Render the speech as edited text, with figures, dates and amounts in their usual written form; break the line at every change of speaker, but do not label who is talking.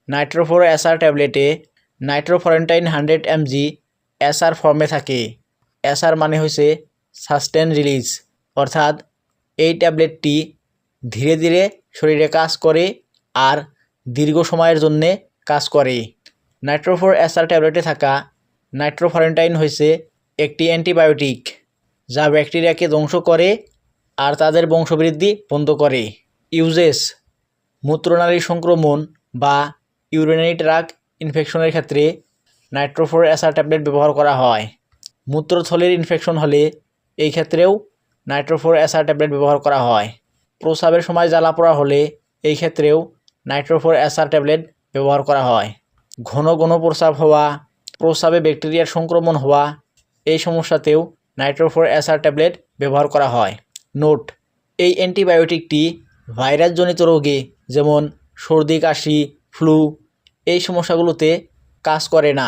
নাইট্রোফোর SR ট্যাবলেটে নাইট্রোফরেন্টাইন 100 mg SR ফর্মে থাকে। SR মানে হচ্ছে সাস্টেন রিলিজ, অর্থাৎ এই ট্যাবলেটটি ধীরে ধীরে শরীরে কাজ করে আর দীর্ঘ সময়ের জন্যে কাজ করে। নাইট্রোফোর এসআর ট্যাবলেটে থাকা নাইট্রোফরেন্টাইন হচ্ছে একটি অ্যান্টিবায়োটিক যা ব্যাকটেরিয়াকে ধ্বংস করে আর তাদের বংশবৃদ্ধি বন্ধ করে। ইউজেস: মূত্রনালী সংক্রমণ বা ইউরিনারি ট্র্যাক্ট ইনফেকশনের ক্ষেত্রে নাইট্রোফোর এসআর ট্যাবলেট ব্যবহার করা হয়। মূত্রথলির ইনফেকশন হলে এই ক্ষেত্রেও নাইট্রোফোর এসআর ট্যাবলেট ব্যবহার করা হয়। প্রস্রাবের সময় জ্বালাপোড়া হলে এই ক্ষেত্রেও নাইট্রোফোর এসআর ট্যাবলেট ব্যবহার করা হয়। ঘন ঘন প্রস্রাব হওয়া, প্রস্রাবে ব্যাকটেরিয়ার সংক্রমণ হওয়া, এই সমস্যাতেও নাইট্রোফোর এসআর ট্যাবলেট ব্যবহার করা হয়। নোট: এই অ্যান্টিবায়োটিকটি ভাইরাসজনিত রোগে যেমন সর্দি, কাশি, ফ্লু এই সমস্যাগুলোতে কাজ করে না।